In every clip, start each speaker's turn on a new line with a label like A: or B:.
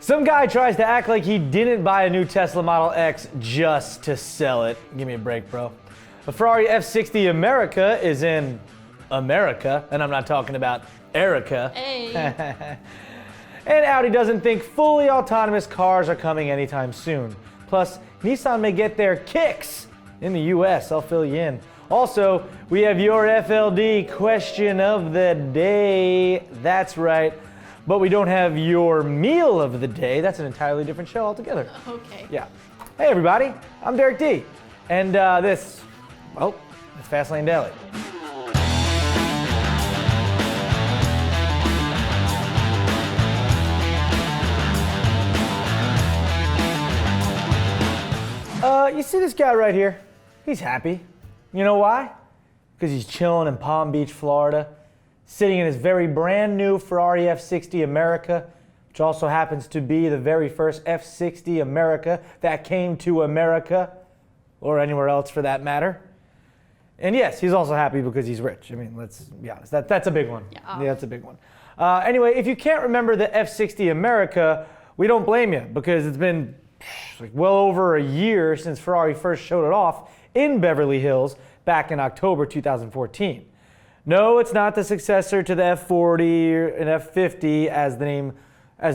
A: Some guy tries to act like he didn't buy a new Tesla Model X just to sell it. Give me a break, bro. A Ferrari F60 America is in America, and I'm not talking about Erica.
B: Hey.
A: And Audi doesn't think fully autonomous cars are coming anytime soon. Plus, Nissan may get their kicks in the US. I'll fill you in. Also, we have your FLD question of the day. That's right. But we don't have your meal of the day. That's an entirely different show altogether.
B: Okay.
A: Yeah. Hey, everybody. I'm Derek D. And this, well, it's Fastlane Daily. You see this guy right here? He's happy. You know why? Because he's chilling in Palm Beach, Florida, sitting in his very brand new Ferrari F60 America, which also happens to be the very first F60 America that came to America, or anywhere else for that matter. And yes, he's also happy because he's rich. I mean, let's be honest. That's a big one. Yeah, that's a big one. Anyway, if you can't remember the F60 America, we don't blame you because it's been like well over a year since Ferrari first showed it off in Beverly Hills back in October 2014. No, it's not the successor to the F40 and F50 as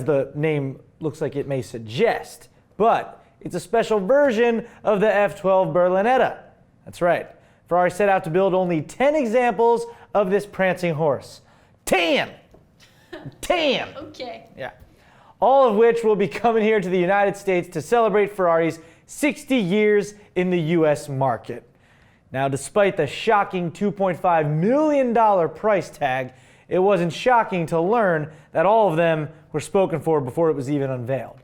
A: the name looks like it may suggest, but it's a special version of the F12 Berlinetta. That's right. Ferrari set out to build only 10 examples of this prancing horse. 10! 10!
B: Okay.
A: Yeah. All of which will be coming here to the United States to celebrate Ferrari's 60 years in the US market. Now, despite the shocking $2.5 million price tag, it wasn't shocking to learn that all of them were spoken for before it was even unveiled.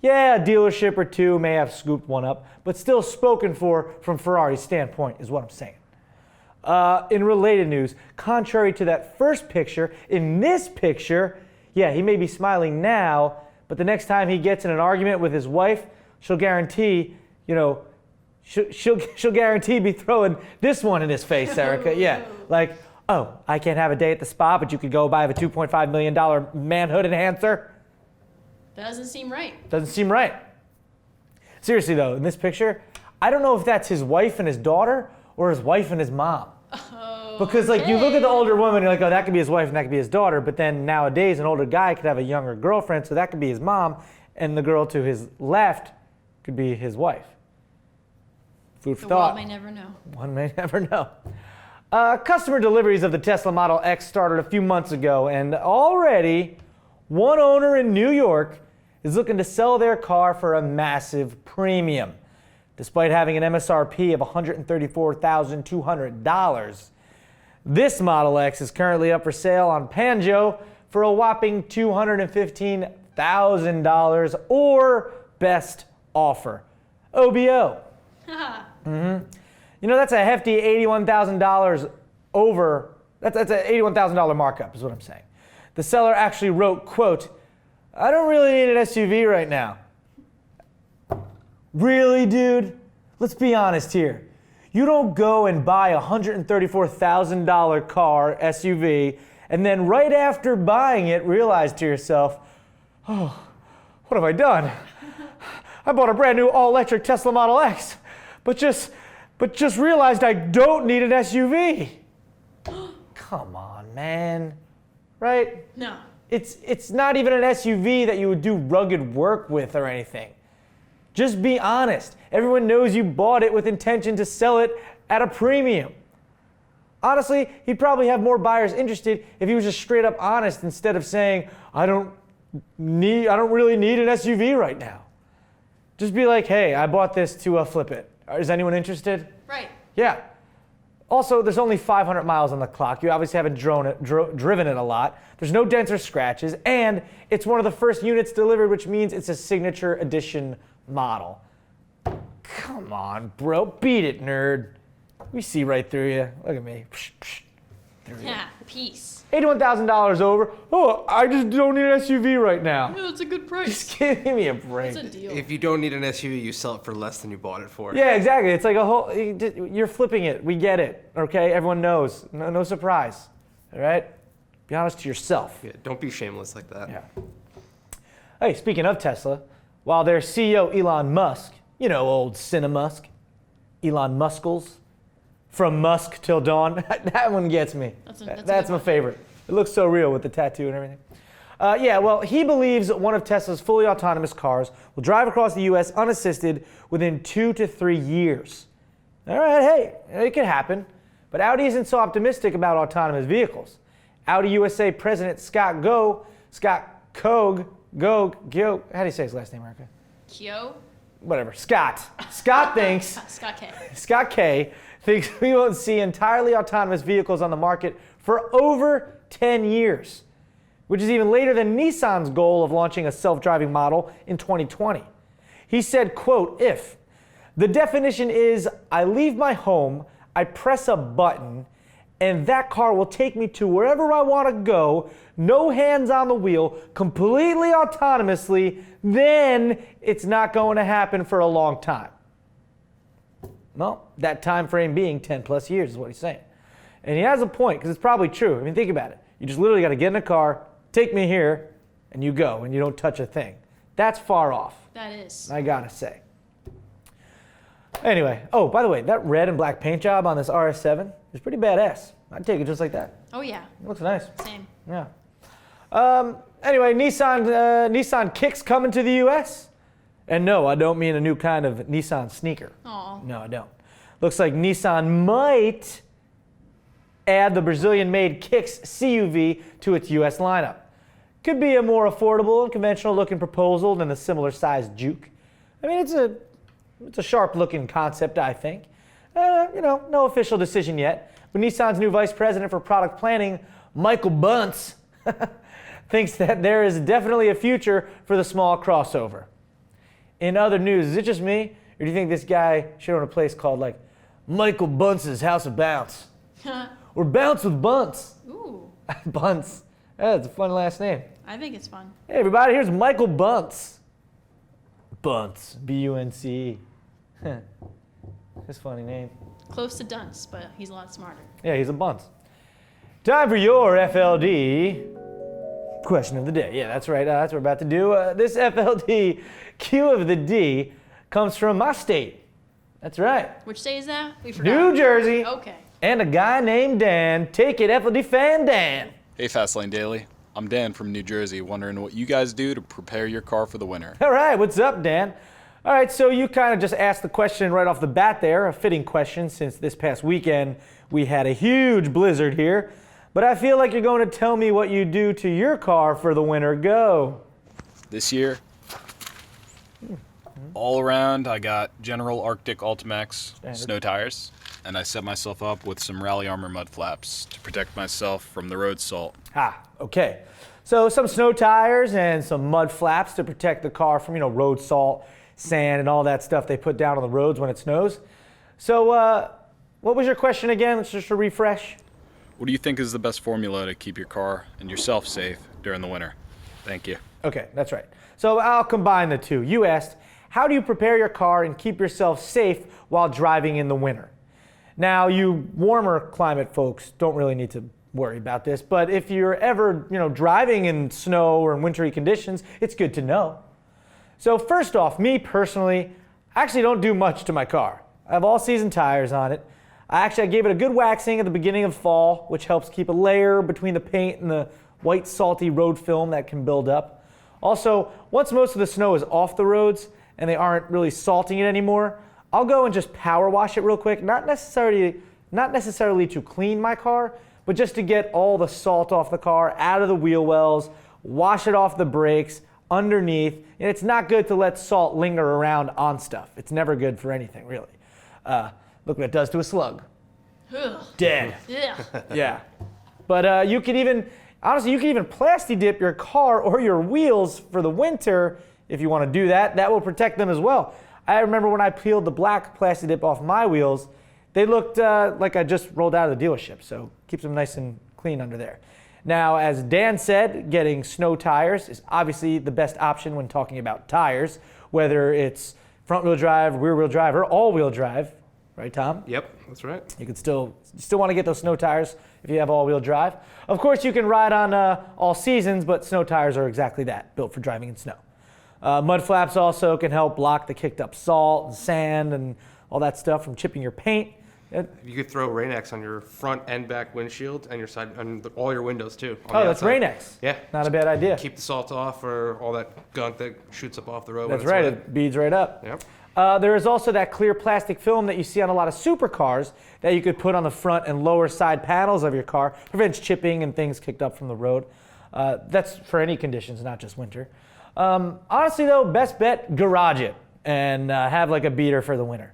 A: Yeah, a dealership or two may have scooped one up, but still spoken for from Ferrari's standpoint is what I'm saying. In related news, contrary to that first picture, in this picture, yeah, he may be smiling now, but the next time he gets in an argument with his wife, she'll guarantee, she'll guarantee be throwing this one in his face, Erica. Yeah, like, oh, I can't have a day at the spa, but you could go buy a $2.5 million manhood enhancer.
B: Doesn't seem right.
A: Doesn't seem right. Seriously though, in this picture, I don't know if that's his wife and his daughter or his wife and his mom. Because like you look at the older woman, you're like, oh, that could be his wife and that could be his daughter. But then nowadays, an older guy could have a younger girlfriend, so that could be his mom, and the girl to his left could be his wife. Food for thought.
B: The world may never know.
A: One may never know. Customer deliveries of the Tesla Model X started a few months ago, and already one owner in New York is looking to sell their car for a massive premium. Despite having an MSRP of $134,200, this Model X is currently up for sale on Panjo for a whopping $215,000 or best offer. OBO. You know, that's a hefty $81,000 over, that's an $81,000 markup is what I'm saying. The seller actually wrote, quote, I don't really need an SUV right now. Really, dude? Let's be honest here. You don't go and buy a $134,000 car, SUV, and then right after buying it realize to yourself, oh, what have I done? I bought a brand new all-electric Tesla Model X, but just realized I don't need an SUV. Come on, man. Right?
B: No.
A: It's not even an SUV that you would do rugged work with or anything. Just be honest. Everyone knows you bought it with intention to sell it at a premium. Honestly, he'd probably have more buyers interested if he was just straight up honest instead of saying, I don't really need an SUV right now. Just be like, hey, I bought this to flip it. Is anyone interested?
B: Right.
A: Yeah. Also, there's only 500 miles on the clock. You obviously haven't driven it a lot. There's no dents or scratches, and it's one of the first units delivered, which means it's a signature edition model. Come on, bro. Beat it, nerd. We see right through you. Look at me.
B: Yeah, peace.
A: $81,000 over. Oh, I just don't need an SUV right now.
B: No, it's a good price.
A: Just give me a break.
B: It's a deal.
C: If you don't need an SUV, you sell it for less than you bought it for.
A: Yeah, exactly. It's like a whole, you're flipping it. We get it, okay? Everyone knows. No surprise, all right? Be honest to yourself.
C: Yeah, don't be shameless like that.
A: Yeah. Hey, speaking of Tesla, while their CEO Elon Musk, you know, old Cinemusk, Elon Muskles, from Musk till dawn, that one gets me. That's my favorite. It looks so real with the tattoo and everything. Yeah, well, he believes one of Tesla's fully autonomous cars will drive across the U.S. unassisted within 2 to 3 years. All right, hey, it could happen. But Audi isn't so optimistic about autonomous vehicles. Audi USA President Scott Kogue, how do you say his last name, Erica?
B: Kyo?
A: Whatever, Scott thinks,
B: Scott K.
A: thinks we won't see entirely autonomous vehicles on the market for over 10 years, which is even later than Nissan's goal of launching a self-driving model in 2020. He said, quote, if the definition is I leave my home, I press a button, and that car will take me to wherever I want to go, no hands on the wheel, completely autonomously, then it's not going to happen for a long time. Well, that time frame being 10 plus years is what he's saying. And he has a point, because it's probably true. I mean, think about it. You just literally got to get in a car, take me here, and you go, and you don't touch a thing. That's far off.
B: That is.
A: I gotta say. Anyway, oh, by the way, that red and black paint job on this RS7 is pretty badass. I'd take it just like that.
B: Oh, yeah.
A: It looks nice.
B: Same.
A: Yeah. Anyway, Nissan Kicks coming to the U.S. And no, I don't mean a new kind of Nissan sneaker.
B: Aw.
A: No, I don't. Looks like Nissan might add the Brazilian-made Kicks CUV to its U.S. lineup. Could be a more affordable and conventional-looking proposal than the similar-sized Juke. I mean, it's a sharp-looking concept, I think. No official decision yet, but Nissan's new vice president for product planning, Michael Bunce, thinks that there is definitely a future for the small crossover. In other news, is it just me, or do you think this guy should own a place called, like, Michael Bunce's House of Bounce? Or Bounce with Bunce?
B: Ooh.
A: Bunce. That's a fun last name.
B: I think it's fun.
A: Hey, everybody, here's Michael Bunce. Bunce, B-U-N-C-E. His funny name.
B: Close to dunce, but he's a lot smarter.
A: Yeah, he's a bunce. Time for your FLD question of the day. Yeah, that's right. That's what we're about to do. This FLD Q of the D comes from my state. That's right.
B: Which state is that? We forgot.
A: New Jersey.
B: Okay.
A: And a guy named Dan. Take it, FLD fan Dan.
D: Hey, Fastlane Daily. I'm Dan from New Jersey, wondering what you guys do to prepare your car for the winter.
A: All right, what's up, Dan? All right, so you kind of just asked the question right off the bat there, a fitting question since this past weekend we had a huge blizzard here. But I feel like you're going to tell me what you do to your car for the winter. Go.
D: This year, all around, I got General Arctic Ultimax snow tires, and I set myself up with some Rally Armor mud flaps to protect myself from the road salt.
A: Okay. So some snow tires and some mud flaps to protect the car from, road salt, sand, and all that stuff they put down on the roads when it snows. So what was your question again? Let's just refresh.
D: What do you think is the best formula to keep your car and yourself safe during the winter? Thank you.
A: Okay, that's right. So I'll combine the two. You asked, how do you prepare your car and keep yourself safe while driving in the winter? Now, you warmer climate folks don't really need to worry about this, but if you're ever, driving in snow or in wintry conditions, it's good to know. So first off, me personally, I actually don't do much to my car. I have all-season tires on it. I gave it a good waxing at the beginning of fall, which helps keep a layer between the paint and the white salty road film that can build up. Also, once most of the snow is off the roads and they aren't really salting it anymore, I'll go and just power wash it real quick, not necessarily to clean my car, but just to get all the salt off the car, out of the wheel wells, wash it off the brakes, underneath. And it's not good to let salt linger around on stuff. It's never good for anything, really. Look what it does to a slug.
B: Ugh.
A: Dead.
B: Ugh.
A: Yeah. But you could even plasti dip your car or your wheels for the winter if you want to do that. That will protect them as well. I remember when I peeled the black plasti dip off my wheels, they looked like I just rolled out of the dealership, so keeps them nice and clean under there. Now, as Dan said, getting snow tires is obviously the best option when talking about tires, whether it's front-wheel drive, rear-wheel drive, or all-wheel drive. Right, Tom?
C: Yep, that's right.
A: You can still want to get those snow tires if you have all-wheel drive. Of course, you can ride on all seasons, but snow tires are exactly that, built for driving in snow. Mud flaps also can help block the kicked up salt and sand and all that stuff from chipping your paint.
C: You could throw Rain-X on your front and back windshield and your side, and all your windows too.
A: Oh, that's Rain-X.
C: Yeah.
A: Not a bad idea.
C: Keep the salt off or all that gunk that shoots up off the road.
A: That's right. It beads right up.
C: Yep.
A: There is also that clear plastic film that you see on a lot of supercars that you could put on the front and lower side panels of your car. Prevents chipping and things kicked up from the road. That's for any conditions, not just winter. Honestly though, best bet, garage it and have like a beater for the winter.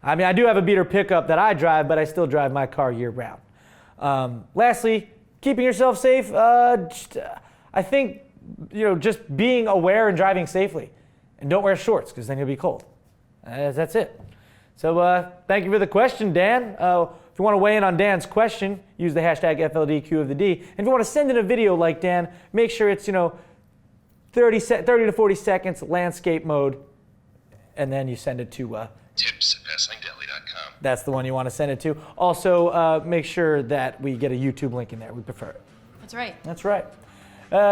A: I mean, I do have a beater pickup that I drive, but I still drive my car year round. Lastly, keeping yourself safe. I think, just being aware and driving safely. And don't wear shorts, because then you'll be cold. That's it. So thank you for the question, Dan. If you want to weigh in on Dan's question, use the hashtag FLDQ of the D. And if you want to send in a video like Dan, make sure it's 30 to 40 seconds, landscape mode, and then you send it to
E: tips@fastlingdaily.com.
A: That's the one you want to send it to. Also, make sure that we get a YouTube link in there. We prefer it.
B: That's right.
A: That's right.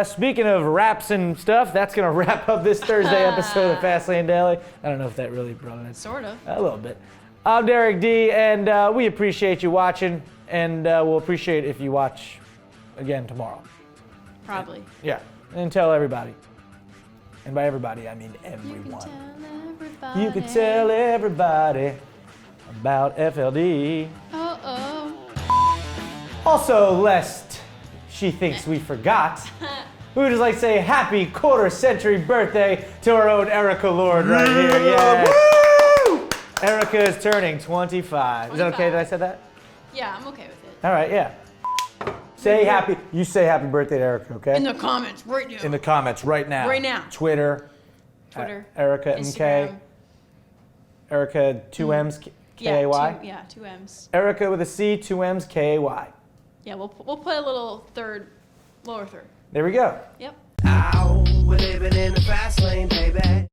A: Speaking of wraps and stuff, that's going to wrap up this Thursday episode of Fastlane Daily. I don't know if that really brought it.
B: Sort of.
A: A little bit. I'm Derek D, and we appreciate you watching, and we'll appreciate if you watch again tomorrow.
B: Probably.
A: Yeah, and tell everybody. And by everybody, I mean everyone. You can tell everybody about FLD. Also, lest she thinks we forgot, we would just like to say happy quarter-century birthday to our own Erica Lord right here. Yes. Woo! Erica is turning 25. Is that okay that I said that?
B: Yeah, I'm okay with it.
A: All right, yeah. You say happy birthday to Erica, okay?
B: In the comments right now.
A: In the comments right now.
B: Right now.
A: Twitter. Erica and K.
B: Instagram.
A: Erica, 2 M's, K-A-Y?
B: Yeah, two M's.
A: Erica with a C, 2 M's, K-A-Y.
B: Yeah, we'll play a little lower third.
A: There we go.
B: Yep.
F: Ow, we're living in the fast lane, baby.